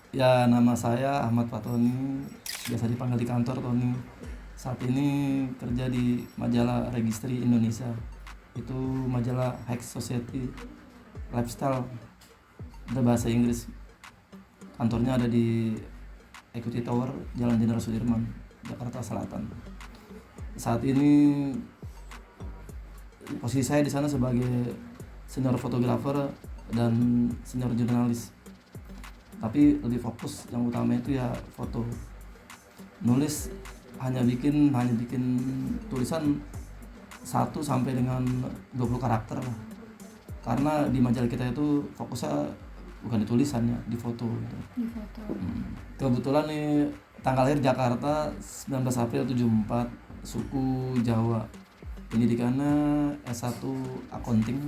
Ya, nama saya Ahmad Fatoni, biasa dipanggil di kantor Tony. Saat ini kerja di majalah Registry Indonesia. Itu majalah High Society Lifestyle berbahasa Inggris. Kantornya ada di Equity Tower, Jalan Jenderal Sudirman, Jakarta Selatan. Saat ini posisi saya di sana sebagai senior fotografer dan senior jurnalis. Tapi lebih fokus yang utama itu ya foto. Nulis hanya bikin tulisan 1 sampai dengan 20 karakter lah. Karena di majalah kita itu fokusnya bukan di tulisan ya, di foto gitu. Di foto. Kebetulan nih tanggal lahir Jakarta 19 April 74, suku Jawa. Pendidikannya S1 accounting,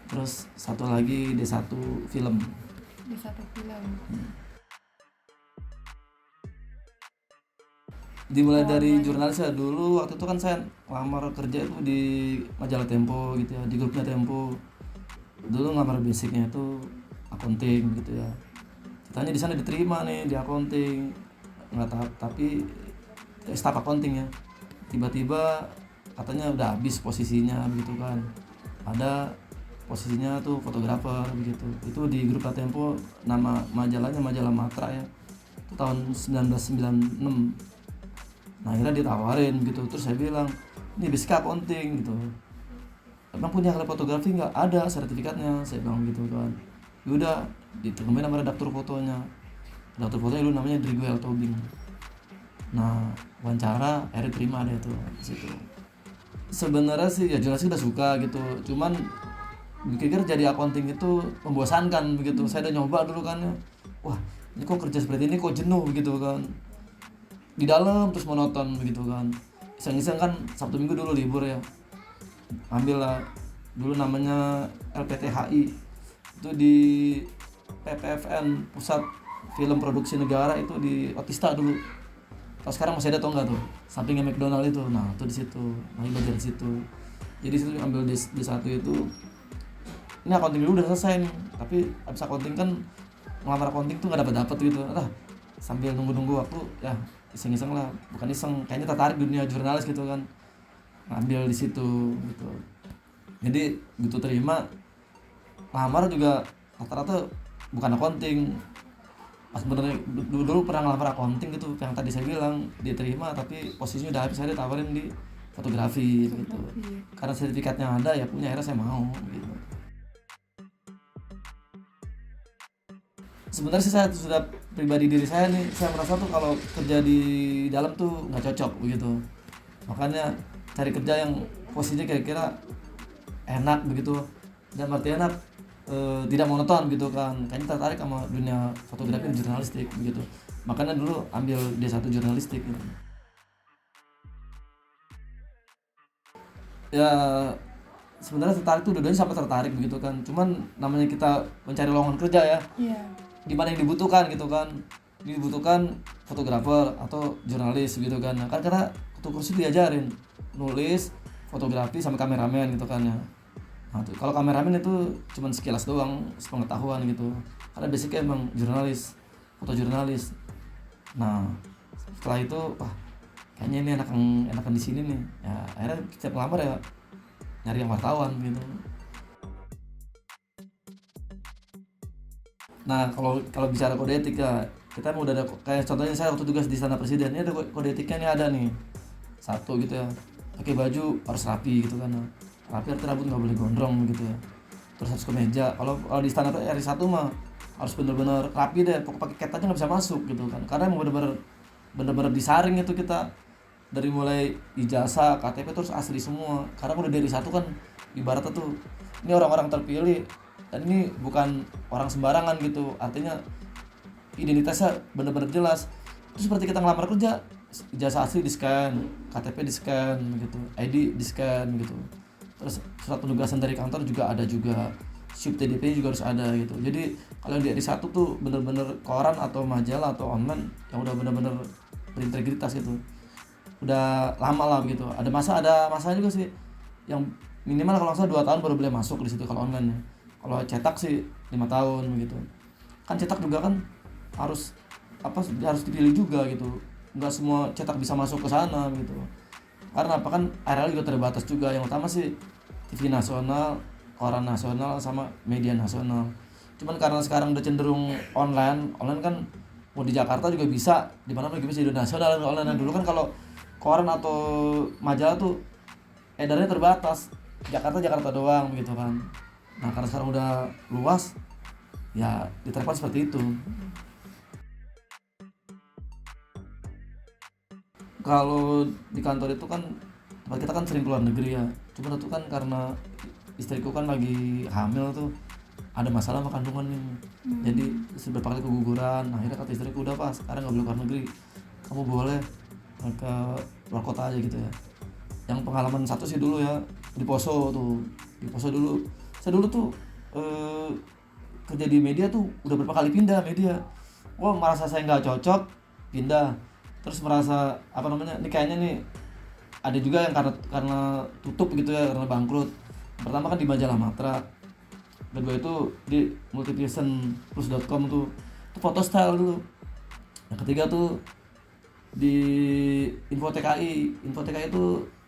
terus satu lagi D1 film. Di satu film. Dimulai dari jurnalis ya, dulu waktu itu kan saya lamar kerja itu di majalah Tempo gitu ya, di grupnya Tempo. Dulu ngamar basicnya itu accounting gitu ya. Ceritanya di sana diterima nih di accounting, nggak tahu, tapi staff accounting ya. Tiba-tiba katanya udah habis posisinya begitu kan. Ada posisinya tuh fotografer begitu. Itu di grup Tempo, nama majalahnya majalah Matra ya. Itu tahun 1996. Nah, akhirnya ditawarin gitu, terus saya bilang ini basic accounting gitu, emang punya ahli fotografi nggak? Ada sertifikatnya, saya bilang gitu kan. Yaudah, ditemuin sama redaktur fotonya dulu namanya Driguel Tobing. Nah, wawancara akhirnya terima deh tuh di situ. Sebenarnya sih ya jurnalis udah suka gitu, cuman pikir jadi accounting itu membosankan begitu. Saya udah nyoba dulu kan ya, wah ini kok kerja seperti ini kok jenuh begitu kan, di dalam terus monoton begitu kan. Iseng-iseng kan Sabtu Minggu dulu libur ya, ambil lah dulu namanya LPTHI, itu di PPFN, Pusat Film Produksi Negara, itu di Otista dulu. Kalau sekarang masih ada atau enggak tuh, sampingnya McDonald itu. Nah itu di situ, nah belajar di situ. Jadi situ ambil D1 itu. Ini accounting dulu udah selesai nih, tapi abis accounting kan ngelamar accounting tuh nggak dapat gitu. Sambil nunggu waktu ya, iseng-iseng lah, bukan iseng, kayaknya tertarik dunia jurnalis gitu kan, ngambil di situ gitu. Jadi gitu terima, lamar juga rata-rata bukan accounting. Pas bener dulu pernah ngelamar accounting gitu, yang tadi saya bilang dia terima, tapi posisinya udah habis, saya ditawarin di fotografi gitu. Karena sertifikatnya ada ya punya, akhirnya saya mau gitu. Sebenarnya sih saya sudah pribadi diri saya nih, saya merasa tuh kalau kerja di dalam tuh nggak cocok begitu. Makanya cari kerja yang posisinya kira-kira enak begitu, dan arti enak tidak monoton gitu kan. Kayaknya tertarik sama dunia fotografi dan jurnalistik begitu. Makanya dulu ambil D1 jurnalistik gitu. Ya sebenarnya tertarik tuh dua-duanya, sama tertarik begitu kan. Cuman namanya kita mencari lowongan kerja ya. Iya. Di mana yang dibutuhkan gitu kan, dibutuhkan fotografer atau jurnalis gitu kan. Nah, kan karena satu kursus diajarin nulis, fotografi sama kameramen gitu kan ya. Nah, tuh kalau kameramen itu cuman sekilas doang, sepengetahuan gitu, karena basicnya emang jurnalis, fotojurnalis. Nah setelah itu wah kayaknya ini enakan di sini nih ya, akhirnya setiap ngelamar ya nyari yang wartawan gitu. Nah, kalau bicara kode etik ya, kita mau udah ada kayak contohnya saya waktu tugas di Istana Presiden, ini ada kode etiknya nih, ada nih. Satu gitu ya. Pakai baju harus rapi gitu kan. Rapi artinya rambut nggak boleh gondrong gitu ya. Terus harus kemeja. Kalau di Istana RI1 mah harus bener-bener rapi deh. Pokoknya pakai cat aja nggak bisa masuk gitu kan. Karena emang bener-bener disaring itu kita, dari mulai ijazah, KTP terus asli semua. Karena udah dari satu kan ibaratnya tuh ini orang-orang terpilih, dan ini bukan orang sembarangan gitu, artinya identitasnya benar-benar jelas. Itu seperti kita ngelamar kerja, ijazah asli di scan, KTP di scan gitu, ID di scan gitu, terus surat penugasan dari kantor juga ada, juga SIP TDP juga harus ada gitu. Jadi kalau yang di satu tuh benar-benar koran atau majalah atau online yang udah benar-benar berintegritas gitu, udah lama lah begitu. Ada masa juga sih yang minimal kalau nggak salah 2 tahun baru boleh masuk di situ kalau online. Kalau cetak sih 5 tahun begitu. Kan cetak juga kan harus harus dipilih juga gitu, nggak semua cetak bisa masuk ke sana gitu. Karena apa, kan areal juga terbatas juga. Yang utama sih TV nasional, koran nasional, sama media nasional. Cuman karena sekarang udah cenderung online kan, mau di Jakarta juga bisa, di mana juga bisa di nasional online. Dulu kan kalau koran atau majalah tuh edarnya terbatas, Jakarta doang gitu kan. Nah karena sekarang udah luas, ya diterapkan seperti itu. Kalau di kantor itu kan tempat kita kan sering keluar negeri ya. Cuma itu kan karena istriku kan lagi hamil tuh, ada masalah sama kandungan nih. Jadi beberapa kali keguguran. Akhirnya kata istriku, udah Pak, sekarang nggak boleh keluar negeri, kamu boleh ke luar kota aja gitu ya. Yang pengalaman satu sih dulu ya, di Poso dulu. Saya dulu tuh kerja di media tuh udah berapa kali pindah media. Wah, merasa saya nggak cocok, pindah. Terus merasa ini kayaknya nih ada juga yang karena tutup gitu ya, karena bangkrut. Pertama kan di majalah Matra, kedua itu di multivisionplus.com tuh, itu foto style dulu. Yang ketiga tuh di Info TKI itu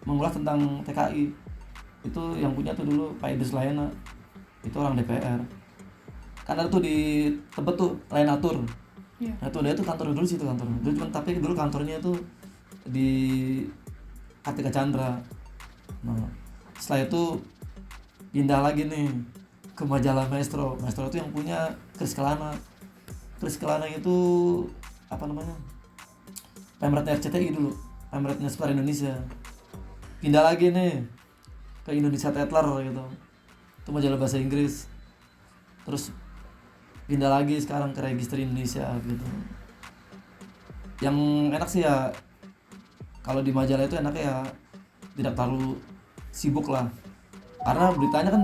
mengulas tentang TKI. Itu yang punya tuh dulu Pak Idris Layana, itu orang DPR. Kan ada tuh di Tebet tuh Lainatur. Nah tuh dia tuh kantor dulu situ kantor. Dulu cuma tapi dulu kantornya tuh di Kartika Chandra. Nah setelah itu pindah lagi nih ke majalah Maestro. Maestro itu yang punya Chris Kelana. Chris Kelana itu pemretnya RCTI dulu, pemretnya Spar Indonesia. Pindah lagi nih ke Indonesia Tatler gitu, itu majalah bahasa Inggris. Terus pindah lagi sekarang ke Register Indonesia gitu. Yang enak sih ya, kalau di majalah itu enaknya ya tidak terlalu sibuk lah, karena beritanya kan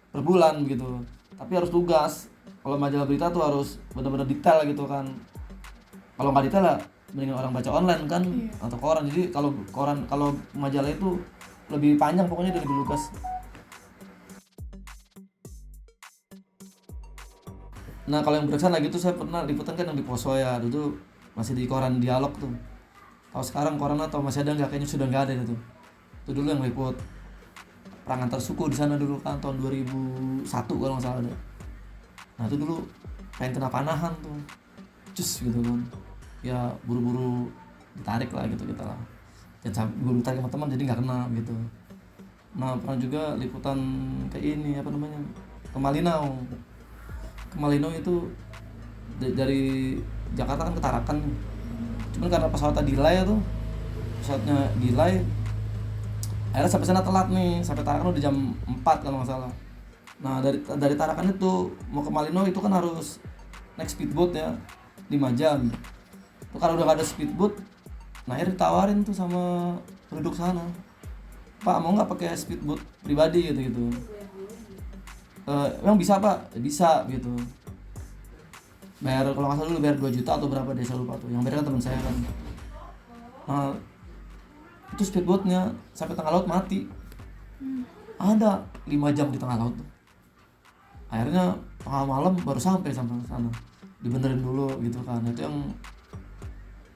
per bulan gitu, tapi harus tugas. Kalau majalah berita tuh harus benar-benar detail gitu kan. Kalau nggak detail lah mendingan orang baca online kan, atau koran. Jadi kalau majalah itu lebih panjang pokoknya dari tugas. Nah kalau yang berkesan lagi tuh saya pernah liputan kan yang di Poso ya, dulu masih di koran Dialog tuh. Kalau sekarang koran atau masih ada nggak, kayaknya sudah nggak ada itu. Itu dulu yang liput perang antar suku di sana dulu kan, tahun 2001 kalau nggak salah ada. Nah itu dulu pengen kena panahan tuh, cus gitu kan. Ya buru-buru ditarik lah gitu kita lah. Jangan sampai gue ditarik sama teman jadi nggak kena gitu. Nah pernah juga liputan ke ini ke Malinau. Ke Malinau itu dari Jakarta kan ke Tarakan. Cuman karena pesawatnya delay, akhirnya sampai sana telat nih. Sampai Tarakan udah jam 4 kalau nggak salah. Nah dari Tarakan itu mau ke Malinau itu kan harus naik speedboat ya, 5 jam. Itu kalau udah gak ada speedboat, nah akhirnya ditawarin tuh sama penduduk sana, Pak mau nggak pakai speedboat pribadi gitu. Emang bisa Pak? Bisa gitu. Bayar kalau nggak salah dulu bayar 2 juta atau berapa deh, saya lupa tuh. Yang bayar kan teman saya kan. Nah itu speedboatnya sampai tengah laut mati. Ada 5 jam di tengah laut tuh. Akhirnya tengah malam baru sampai sana, dibenerin dulu gitu kan. Itu yang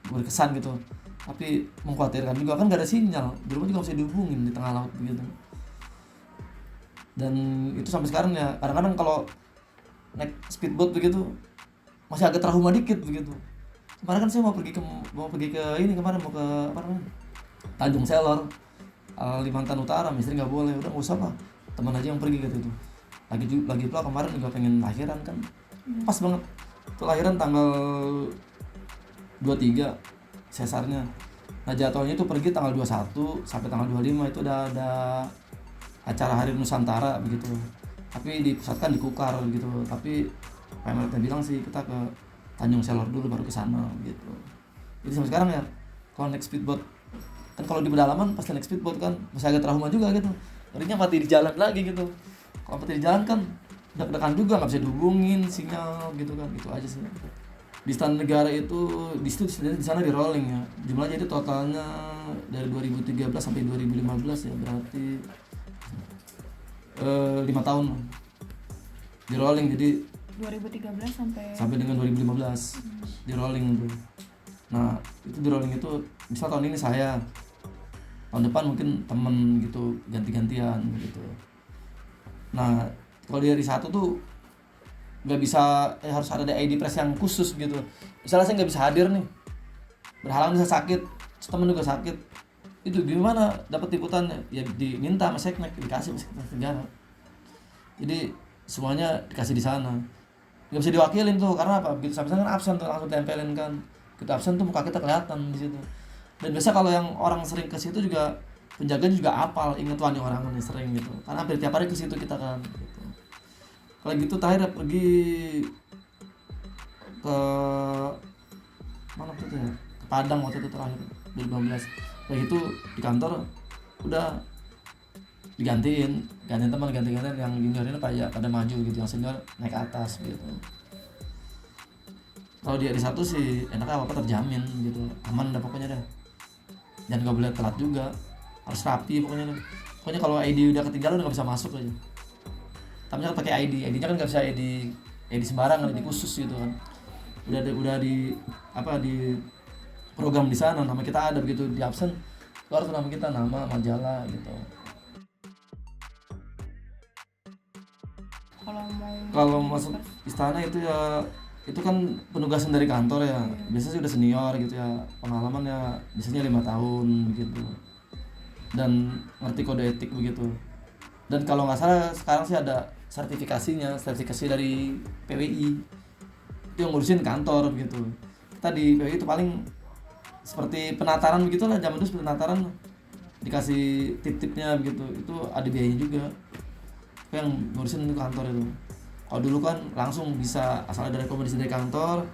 berkesan gitu. Tapi mengkhawatirkan juga kan gak ada sinyal, di rumah juga bisa dihubungin di tengah laut gitu. Dan itu sampai sekarang ya, kadang-kadang kalau naik speedboat begitu masih agak trauma dikit begitu. Kemarin kan saya mau pergi ke ini, kemarin mau ke Tanjung Selor, Kalimantan Utara. Istri nggak boleh, udah nggak usah Pak, teman aja yang pergi gitu tuh. Lagi pula kemarin juga pengen lahiran kan, pas banget tuh lahiran tanggal 23 sesarnya. Nah jadwalnya itu pergi tanggal 21 sampai tanggal 25 itu udah ada acara Hari Nusantara begitu. Tapi dipusatkan di Kukar gitu. Tapi pemerintah bilang sih kita ke Tanjung Selor dulu baru ke sana gitu. Jadi sampai sekarang ya kalau naik speedboat kan, kalau di pedalaman pasti naik speedboat kan masih agak trauma juga gitu. Ngerinya mati di jalan lagi gitu. Kalau mati di jalan kan deg-degan juga, nggak bisa dihubungin sinyal gitu kan. Itu aja sih. Di Istana Negara itu di sana di rolling ya. Jumlahnya itu totalnya dari 2013 sampai 2015 ya, berarti 5 tahun di rolling. Jadi 2013 sampai dengan 2015. di rolling tuh. Nah itu di rolling itu bisa tahun ini saya, tahun depan mungkin temen gitu, ganti-gantian gitu. Nah kalau di hari satu tuh nggak bisa, harus ada ID press yang khusus gitu. Misalnya saya nggak bisa hadir nih, berhalangan, bisa sakit, terus temen juga sakit, itu gimana dapat liputannya? Ya diminta sama seknek, dikasih sama seknek negara. Jadi semuanya dikasih di sana, nggak bisa diwakilin tuh, karena apa? Begitu sampai sana kan absen tuh, langsung tempelin kan. Kita absen tuh muka kita kelihatan di situ. Dan biasa kalau yang orang sering ke situ juga, penjaga juga apal, inget tuh nih orang ini sering gitu, karena hampir tiap hari ke situ kita kan gitu. Kalau gitu terakhir pergi ke mana tuh ya, ke Padang waktu itu terakhir 2015. Kayak gitu di kantor udah gantiin teman, ganti-gantian yang junior ini pada maju gitu, yang senior naik ke atas gitu. Kalau di hari satu sih enaknya apa terjamin gitu, aman dah pokoknya dah, dan nggak boleh telat juga, harus rapi pokoknya dah. Pokoknya kalau ID udah ketinggalan nggak bisa masuk aja. Tapi kan pakai ID-nya kan nggak bisa ID sembarangan, ID khusus gitu kan. Udah di apa, di program di sana, nama kita ada, begitu di absen keluar tuh nama kita, nama, majalah gitu. Kalau masuk istana itu ya, itu kan penugasan dari kantor ya. Biasanya sih udah senior gitu ya, pengalaman ya biasanya 5 tahun gitu, dan ngerti kode etik begitu. Dan kalau nggak salah sekarang sih ada sertifikasi dari PWI, itu yang ngurusin kantor begitu. Kita di PWI itu paling seperti penataran begitulah, zaman dulu seperti penataran, dikasih tip-tipnya begitu, itu ada biayanya juga, yang ngurusin itu kantor itu. Kalau dulu kan langsung bisa, asal ada rekomendasi dari kantor,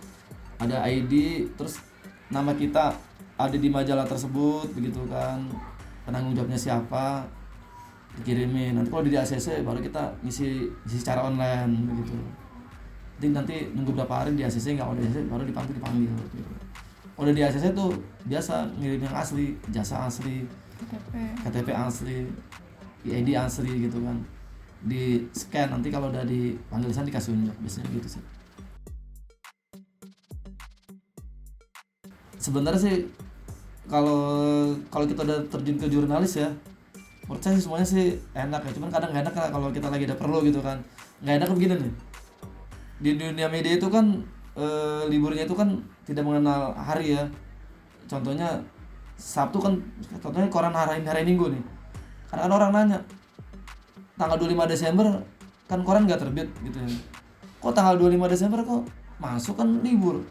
ada ID, terus nama kita ada di majalah tersebut begitu kan, penanggung jawabnya siapa, dikirimin. Nanti kalau di ACC baru kita ngisi secara online begitu. Jadi nanti nunggu berapa hari di ACC, nggak ada di ACC baru dipanggil gitu. Kalau di ACC tuh biasa ngirim yang asli, jasa asli, KTP asli, ID asli gitu kan, di scan, nanti kalau udah dipanggil sana dikasih unjuk, biasanya gitu sih. Sebenarnya sih kalau kita udah terjun ke jurnalis ya, menurut saya sih semuanya sih enak ya, cuman kadang nggak enak lah kalau kita lagi ada perlu gitu kan. Nggak enak begini nih, di dunia media itu kan liburnya itu kan tidak mengenal hari ya. Contohnya Sabtu kan, contohnya koran hari Minggu nih, karena kan orang nanya tanggal 25 Desember kan koran nggak terbit gitu ya, kok tanggal 25 Desember kok masuk, kan libur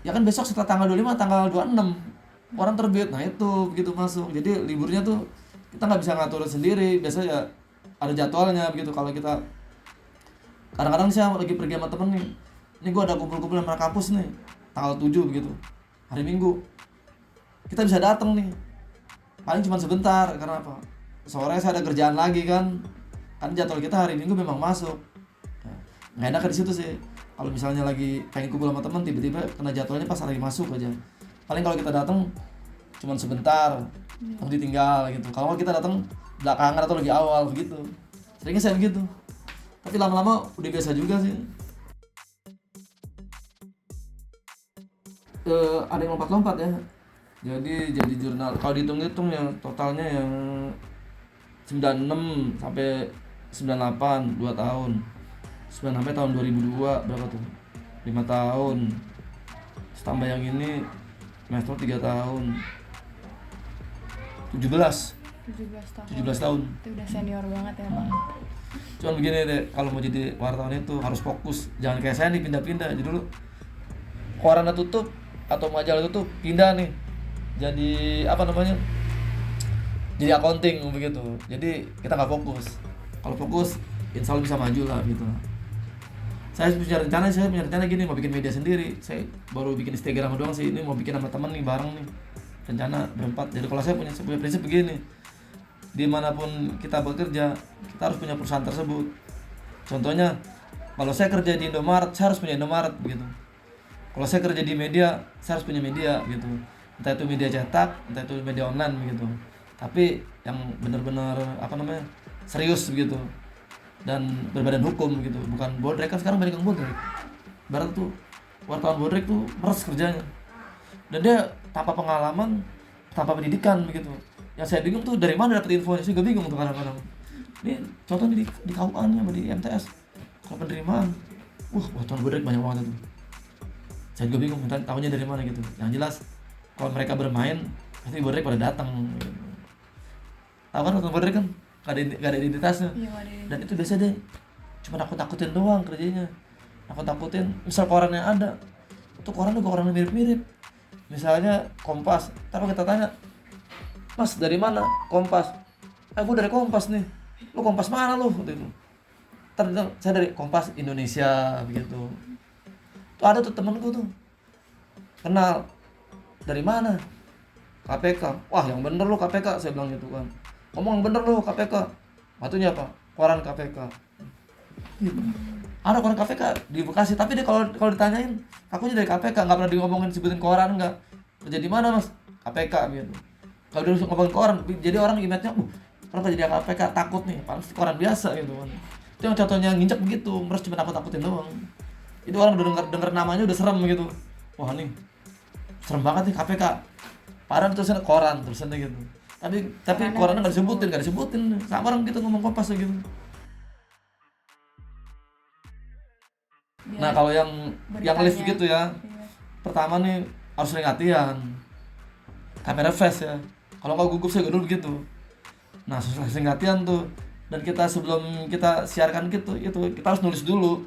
ya kan, besok setelah tanggal 25 tanggal 26 koran terbit. Nah itu begitu masuk, jadi liburnya tuh kita nggak bisa ngatur sendiri, biasanya ya ada jadwalnya begitu. Kalau kita kadang-kadang saya lagi pergi sama temen nih, ini gue ada kumpul-kumpul sama kampus nih tanggal 7 begitu, hari Minggu, kita bisa datang nih paling cuma sebentar, karena apa, sore saya ada kerjaan lagi kan jadwal kita hari Minggu memang masuk. Nggak enak di situ sih, kalau misalnya lagi pengen kumpul sama teman tiba-tiba kena jadwalnya pas hari masuk aja. Paling kalau kita datang cuma sebentar, lalu ditinggal gitu. Kalau kita datang belakangan atau lagi awal begitu, seringnya saya begitu. Tapi lama-lama udah biasa juga sih. Ada yang lompat-lompat ya. Jadi jurnal kalau dihitung-hitung yang totalnya yang 96 sampai 98 2 tahun. 9 sampai tahun 2002 berapa tuh? 5 tahun. Tambah yang ini semester 3 tahun. 17 tahun. Itu udah senior banget ya Bang. Cuman begini deh, kalau mau jadi wartawan itu harus fokus. Jangan kayak saya nih pindah-pindah. Jadi dulu koran tutup atau majalah tutup, pindah nih jadi apa namanya, jadi accounting begitu. Jadi kita nggak fokus. Kalau fokus insya Allah bisa maju lah gitu. Saya punya rencana gini, mau bikin media sendiri. Saya baru bikin Instagram doang sih, ini mau bikin sama temen nih bareng nih, rencana berempat. Jadi kalau saya punya prinsip begini, dimanapun kita bekerja kita harus punya perusahaan tersebut. Contohnya kalau saya kerja di Indomaret, saya harus punya Indomaret begitu. Kalau saya kerja di media, saya harus punya media gitu, entah itu media cetak, entah itu media online begitu, tapi yang benar-benar apa namanya, serius begitu dan berbadan hukum gitu, bukan bodrek. Kan sekarang banyak yang bodrek, barat tuh wartawan bodrek tuh meres kerjanya, dan dia tanpa pengalaman, tanpa pendidikan begitu. Yang saya bingung tuh dari mana dapet infonya, saya juga bingung tuh kadang-kadang. Ini contohnya di KUA-nya sama di MTS, kalau penerimaan, wartawan bodrek banyak banget itu. Saya juga bingung tahunya dari mana gitu. Yang jelas kalau mereka bermain pasti bodrek pada datang gitu. Tahu kan wartawan bodrek kan gak ada identitasnya. Iya, ada ini. Dan itu biasa deh cuma nakut-nakutin doang kerjanya, nakut-nakutin. Misal koran yang ada itu koran juga koran yang mirip-mirip, misalnya Kompas, tapi kita tanya, Mas dari mana? Kompas. Gue dari Kompas nih. Lu Kompas mana lu? Gitu. Ternyata saya dari Kompas Indonesia begitu. Tuh ada tuh temenku tuh kenal, dari mana? KPK. Wah yang bener lu KPK, saya bilang gitu kan. Ngomong yang bener lu KPK. Batunya apa? Koran KPK. Gitu. Ada koran KPK di Bekasi, tapi dia kalau ditanyain akunya dari KPK, nggak pernah ngomongin sebutin koran, nggak. Kerja di mana Mas? KPK gitu. Kalau dia ngomongin koran, jadi orang image-nya, kenapa jadi KPK, takut nih, padahal koran biasa gitu kan. Itu yang contohnya nginjek begitu, terus cuma takut-takutin doang. Itu orang udah denger namanya udah serem gitu. Wah nih, serem banget nih KPK. Padahal tulisannya koran, tulisannya gitu. Tapi korannya nggak disebutin. Sama orang gitu ngomong Kompas gitu. Nah kalau yang lift gitu ya, Iya. pertama nih harus sering latihan kamera fast ya. Kalau nggak gugup saya dulu begitu. Nah sering latihan tuh, dan kita sebelum kita siarkan gitu itu kita harus nulis dulu,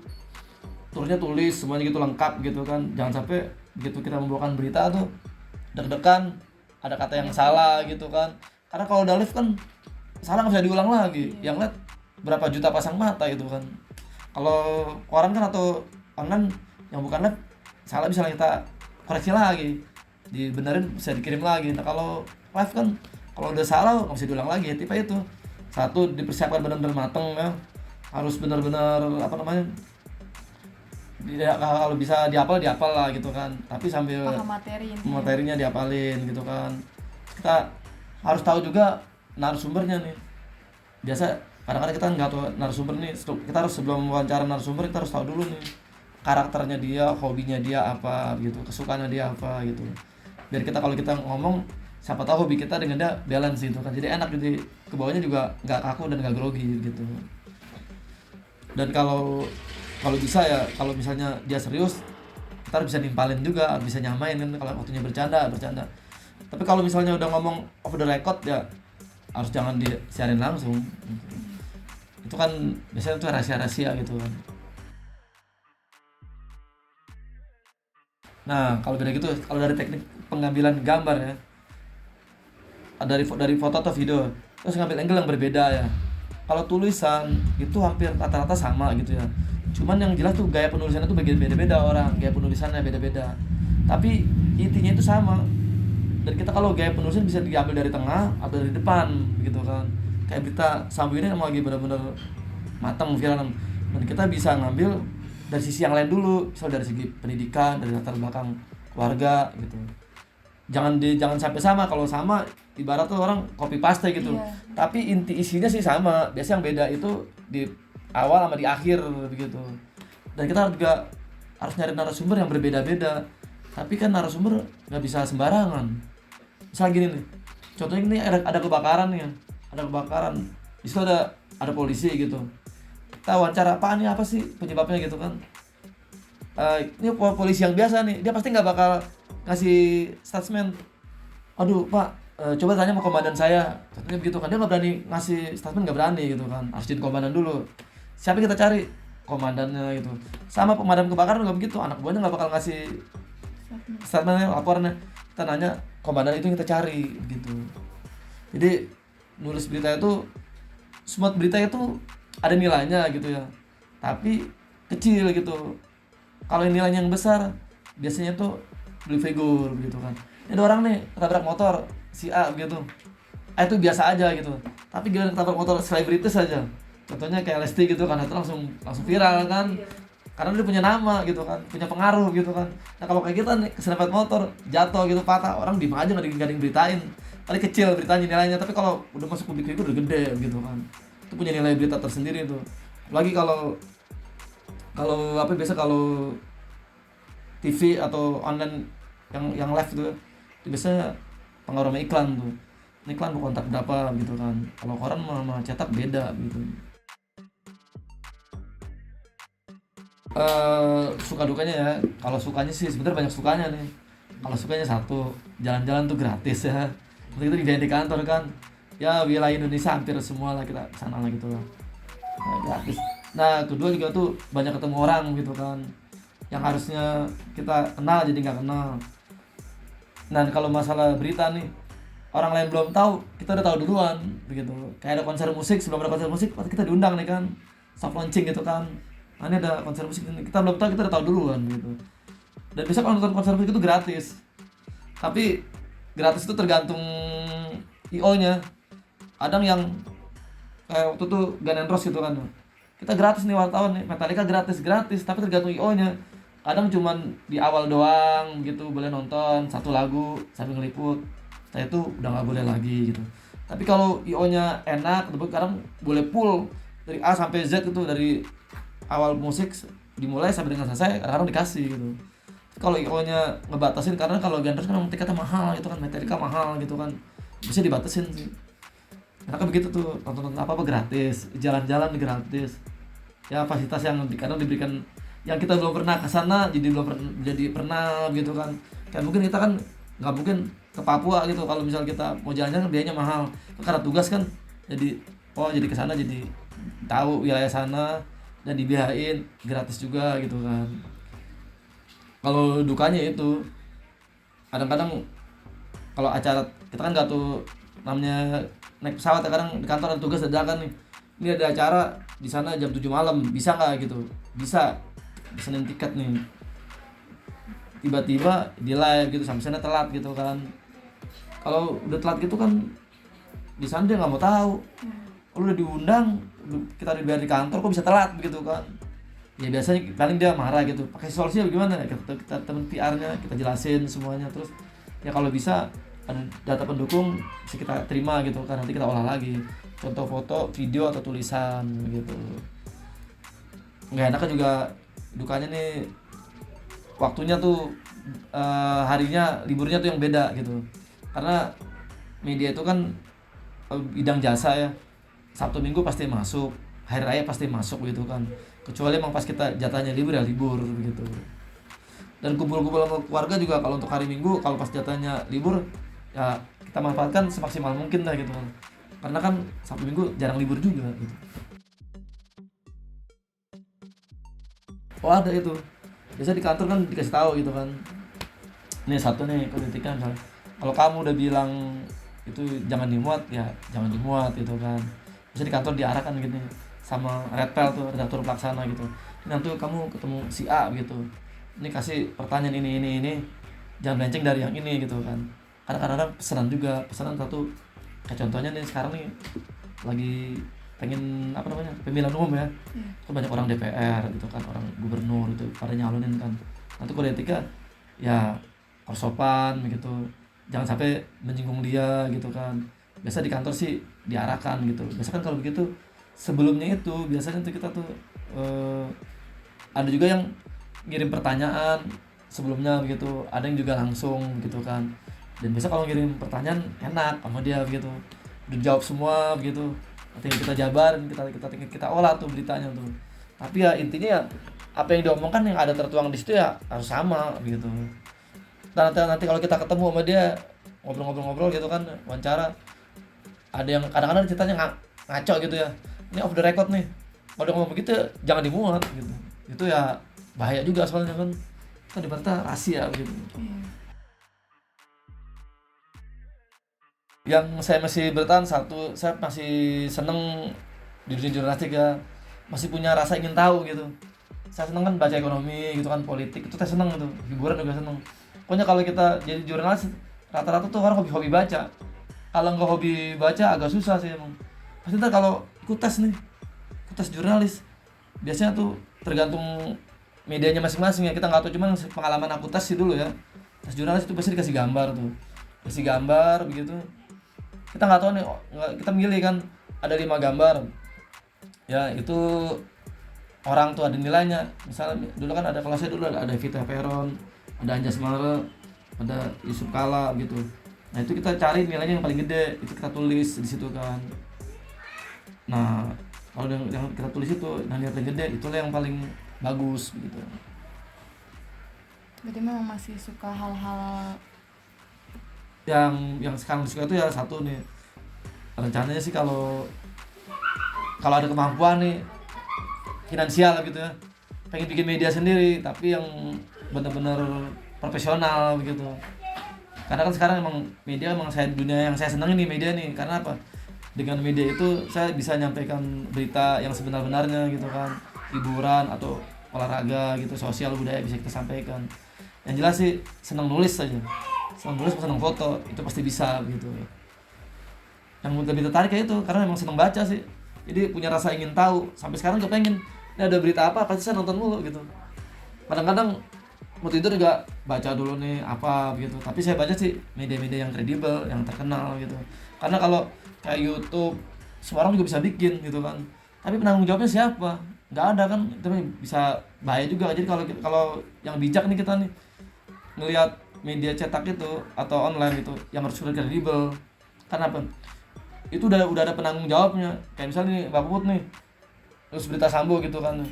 turunnya tulis semuanya gitu lengkap gitu kan. Jangan sampai begitu kita membawakan berita tuh deg-degan ada kata yang salah gitu kan, karena kalau udah live kan salah nggak bisa diulang lagi. Yang lihat berapa juta pasang mata gitu kan. Kalau koran kan atau online yang bukan live salah bisa kita koreksi lagi, dibenerin bisa dikirim lagi. Nah kalau live kan kalau udah salah nggak bisa diulang lagi. Tipe itu satu dipersiapkan benar-benar mateng ya, harus benar-benar apa namanya, kalau bisa dihafal lah gitu kan, tapi sambil Paham materi intinya. materinya dihafalin gitu kan. Kita harus tahu juga narasumbernya nih. Biasa kadang-kadang kita nggak tahu narasumber nih, kita harus sebelum wawancara narasumber kita harus tahu dulu nih karakternya dia, hobinya dia apa gitu, kesukaannya dia apa gitu. Biar kita kalau kita ngomong, siapa tahu hobi kita dengan dia balance gitu kan, jadi enak, jadi kebawahnya juga nggak kaku dan nggak grogi gitu. Dan kalau bisa ya, kalau misalnya dia serius kita harus bisa nimpalin juga, harus bisa nyamain kan. Kalau waktunya bercanda. Tapi kalau misalnya udah ngomong off the record ya harus jangan disiarin langsung. Itu kan biasanya tuh rahasia gitu kan. Nah kalau beda gitu, kalau dari teknik pengambilan gambar ya, dari foto atau video, terus ngambil angle yang berbeda ya. Kalau tulisan itu hampir rata-rata sama gitu ya, cuman yang jelas tuh gaya penulisannya tuh beda-beda orang, gaya penulisannya beda-beda, tapi intinya itu sama. Dan kita kalau gaya penulisan bisa diambil dari tengah atau dari depan gitu kan. Kayak berita Sambu ini emang lagi benar-benar matang viral, dan kita bisa ngambil dari sisi yang lain dulu, misal dari segi pendidikan, dari latar belakang keluarga gitu. Jangan sampai sama. Kalau sama ibarat tuh orang copy paste gitu. Iya. Tapi inti isinya sih sama. Biasanya yang beda itu di awal sama di akhir begitu. Dan kita juga harus nyari narasumber yang berbeda-beda. Tapi kan narasumber nggak bisa sembarangan. Misal gini nih, contohnya ini ada kebakaran nih ya. Ada kebakaran. Di situ ada polisi gitu. Kita wawancara, apaan nih, apa sih penyebabnya gitu kan. Ini polisi yang biasa nih, dia pasti nggak bakal ngasih statement. Aduh Pak, coba tanya sama komandan saya. Contohnya begitu kan, dia nggak berani ngasih statement, nggak berani gitu kan. Harus jadi komandan dulu. Siapa yang kita cari? Komandannya gitu. Sama pemadam kebakaran nggak begitu, anak buahnya nggak bakal ngasih statementnya, laporannya. Kita nanya komandan itu yang kita cari gitu. Jadi nulis berita itu, semua berita itu ada nilainya gitu ya, tapi kecil gitu. Kalau nilainya yang besar biasanya tuh beli figur gitu kan. Ini ada orang nih ketabrak motor si A gitu, itu biasa aja gitu. Tapi gila ketabrak motor selebritis aja, contohnya kayak Lesti gitu kan, itu langsung viral kan, karena dia punya nama gitu kan, punya pengaruh gitu kan. Nah kalau kayak kita nih keserempet motor jatuh gitu patah, orang diem aja, nggak ada yang beritain. Paling kecil beritanya nilainya, tapi kalau udah masuk publik figur udah gede gitu kan. Itu punya nilai berita tersendiri itu. Lagi kalau biasa kalau TV atau online yang live itu biasanya pengaruh sama iklan tuh. Ini iklan mau kontak berapa gitu kan. Kalau koran sama cetak beda gitu. Suka dukanya ya. Kalau sukanya sih sebenarnya banyak sukanya nih. Kalau sukanya satu, jalan-jalan tuh gratis ya. Waktu itu di kantor kan. Ya wilayah Indonesia hampir semua lah kita sana lah gitu lah. Nah, gratis. Nah kedua juga tuh banyak ketemu orang gitu kan. Yang harusnya kita kenal jadi nggak kenal. Nah kalau masalah berita nih, orang lain belum tahu, kita udah tahu duluan begitu. Kayak ada konser musik, sebelum ada konser musik kita diundang nih kan, soft launching gitu kan. Nah, ini ada konser musik ini, kita belum tahu, kita udah tahu duluan gitu. Dan bisa kalau nonton konser musik itu gratis. Tapi gratis itu tergantung IO-nya. Kadang yang kayak waktu itu Guns N' Roses gitu kan. Kita gratis nih wartawan nih, Metallica gratis, tapi tergantung IO-nya. Kadang cuman di awal doang gitu boleh nonton satu lagu sambil ngeliput. Setelah itu udah nggak boleh lagi gitu. Tapi kalau IO-nya enak, kadang boleh full dari A sampai Z gitu, dari awal musik dimulai sampai dengan selesai, kadang-kadang dikasih gitu. Tapi kalau IO-nya ngebatasin, karena kalau genre kan tiketnya mahal gitu kan, Metallica mahal gitu kan, bisa dibatasin sih. Karena kan begitu tuh, nonton apa gratis, jalan-jalan gratis. Ya fasilitas yang kadang diberikan yang kita belum pernah ke sana jadi pernah gitu kan. Kayak mungkin kita kan nggak mungkin ke Papua gitu, kalau misal kita mau jalan-jalan biayanya mahal. Karena tugas kan jadi jadi ke sana, jadi tahu wilayah sana dan dibiayain gratis juga gitu kan. Kalau dukanya itu kadang-kadang kalau acara kita kan nggak tuh namanya naik pesawat ya, kadang di kantor ada tugas dadakan nih, ini ada acara di sana jam 7 malam, bisa nggak gitu, bisa pesenin tiket nih, tiba-tiba di live gitu sampai sana telat gitu kan. Kalau udah telat gitu kan di sana dia nggak mau tahu, kalau udah diundang kita dibayar di kantor kok bisa telat begitu kan. Ya biasanya paling dia marah gitu, pakai solusinya bagaimana ya, kita temen PR-nya kita jelasin semuanya, terus ya kalau bisa ada data pendukung bisa kita terima gitu kan, nanti kita olah lagi, contoh foto, video atau tulisan gitu. Nggak enaknya juga dukanya nih, waktunya tuh harinya liburnya tuh yang beda gitu, karena media itu kan bidang jasa ya, Sabtu Minggu pasti masuk, hari raya pasti masuk gitu kan, kecuali emang pas kita jatahnya libur ya libur begitu. Dan kumpul-kumpul sama keluarga juga kalau untuk hari Minggu, kalau pas jatahnya libur ya kita manfaatkan semaksimal mungkin lah gitu kan, karena kan Sabtu Minggu jarang libur juga gitu. Ada itu biasa di kantor kan dikasih tahu gitu kan, nih satu nih kritiknya misalnya, kalau kamu udah bilang itu jangan dimuat ya jangan dimuat gitu kan. Bisa di kantor diarahkan gitu sama redpel tuh, redaktur pelaksana gitu, nanti kamu ketemu si A gitu, ini kasih pertanyaan ini jangan melenceng dari yang ini gitu kan. Karena kadang-kadang pesanan satu, kayak contohnya nih sekarang nih lagi pengen pemilihan umum ya, kan banyak orang DPR gitu kan, orang gubernur itu pada nyalonin kan. Nanti kode etika ya harus sopan gitu, jangan sampai menyinggung dia gitu kan. Biasa di kantor sih diarahkan gitu. Biasa kan kalau begitu sebelumnya itu biasanya tuh kita tuh ada juga yang ngirim pertanyaan sebelumnya begitu, ada yang juga langsung gitu kan. Dan biasa kalau ngirim pertanyaan enak sama dia begitu, udah jawab semua begitu, nanti kita jabarin, kita olah tuh beritanya tuh. Tapi ya intinya ya apa yang diomongkan yang ada tertuang di situ ya harus sama begitu. Dan nanti kalau kita ketemu sama dia ngobrol-ngobrol gitu kan, wawancara, ada yang kadang-kadang ceritanya ngaco gitu ya, ini off the record nih, kalau dia ngomong begitu jangan dimuat gitu. Itu ya bahaya juga soalnya kan, kita dibantah rahasia gitu. Yang saya masih bertahan satu, saya masih seneng di dunia jurnalistik ya, masih punya rasa ingin tahu gitu. Saya seneng kan baca ekonomi gitu kan, politik itu saya seneng gitu, hiburan juga seneng. Pokoknya kalau kita jadi jurnalis rata-rata tuh orang hobi baca. Kalau nggak hobi baca agak susah sih emang. Pasti ntar kalau ikut tes jurnalis, biasanya tuh tergantung medianya masing-masing ya, kita nggak tahu, cuman pengalaman aku tes sih dulu ya, tes jurnalis itu pasti dikasih gambar begitu. Kita nggak tahu nih, kita milih kan ada 5 gambar ya, itu orang tuh ada nilainya. Misalnya dulu kan ada kelasnya dulu ada Vita Peron, ada Anjasmara, ada Yusuf Kala gitu. Nah itu kita cari nilainya yang paling gede, itu kita tulis di situ kan. Nah kalau yang kita tulis itu nah nilai paling gede itulah yang paling bagus gitu. Berarti memang masih suka hal-hal Yang sekarang disuka itu ya satu nih, rencananya sih kalau ada kemampuan nih finansial gitu ya, pengen bikin media sendiri tapi yang benar-benar profesional gitu. Karena kan sekarang emang media emang dunia yang saya senang ini media nih, karena apa, dengan media itu saya bisa nyampaikan berita yang sebenar-benarnya gitu kan, hiburan atau olahraga gitu, sosial budaya bisa kita sampaikan. Yang jelas sih senang nulis saja, senang nulis senang foto itu pasti bisa gitu. Yang lebih tertarik kayak itu karena emang senang baca sih, jadi punya rasa ingin tahu. Sampai sekarang kepengen ini ada berita apa pasti saya nonton mulu gitu. Kadang-kadang mau tidur juga baca dulu nih apa gitu, tapi saya baca sih media-media yang kredibel, yang terkenal gitu. Karena kalau kayak YouTube semua orang juga bisa bikin gitu kan, tapi penanggung jawabnya siapa, nggak ada kan, itu bisa bahaya juga. Jadi kalau yang bijak nih kita nih ngelihat media cetak itu atau online itu yang harus sudah kredibel. Karena apa, itu udah ada penanggung jawabnya. Kayak misalnya nih Mbak Puput nih terus berita Sambo gitu kan,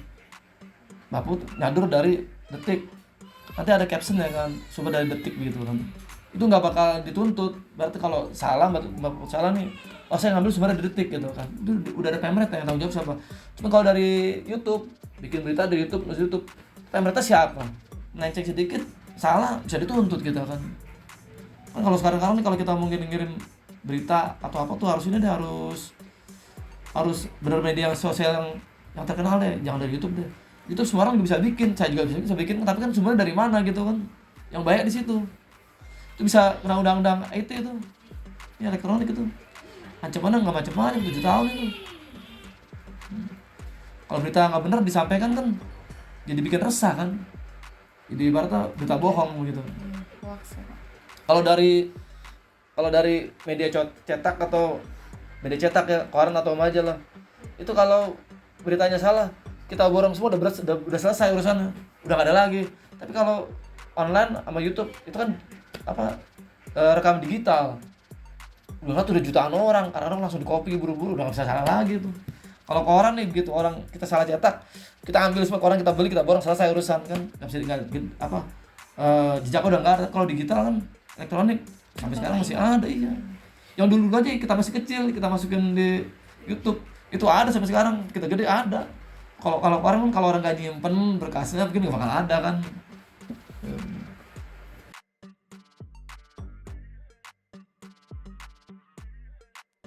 Mbak Puput nyadur dari Detik, nanti ada caption ya kan, sumber dari Detik gitu kan, itu nggak bakal dituntut. Berarti kalau salah Mbak Puput salah nih, oh saya ngambil sumber dari Detik gitu kan, itu udah ada pemret yang tanggung jawab siapa. Cuma kalau dari YouTube, bikin berita dari YouTube, terus YouTube pemretnya siapa, melenceng sedikit salah bisa dituntut gitu kan. Kan kalau sekarang nih kalau kita mau ngirim berita atau apa tuh harus benar media sosial yang terkenal deh, jangan dari YouTube deh. YouTube semua orang juga bisa bikin, saya juga bisa bikin, tapi kan sumbernya dari mana gitu kan, yang banyak di situ. Itu bisa kena undang-undang IT itu, ya elektronik itu, ancamannya nggak macam-macam 7 tahun itu. Kalau berita nggak benar disampaikan kan jadi bikin resah kan, jadi ibaratnya berita bohong gitu. hoax ya. Kalau dari media cetak atau media cetak ya, koran atau majalah, itu kalau beritanya salah kita borong semua udah selesai urusannya, udah gak ada lagi. Tapi kalau online sama YouTube itu kan rekam digital, udah jutaan orang, karena orang langsung di copy buru-buru, udah gak bisa salah lagi tuh. Kalau koran nih begitu orang kita salah cetak, kita ambil semua koran, kita beli, kita borong, selesai urusan kan, nggak bisa jejaknya udah nggak ada. Kalau digital kan elektronik sampai sekarang masih ada. Iya, yang dulu aja kita masih kecil kita masukin di YouTube itu ada sampai sekarang, kita gede ada. Kalau koran kan kalau orang nggak nyimpen berkasnya mungkin nggak bakal ada kan.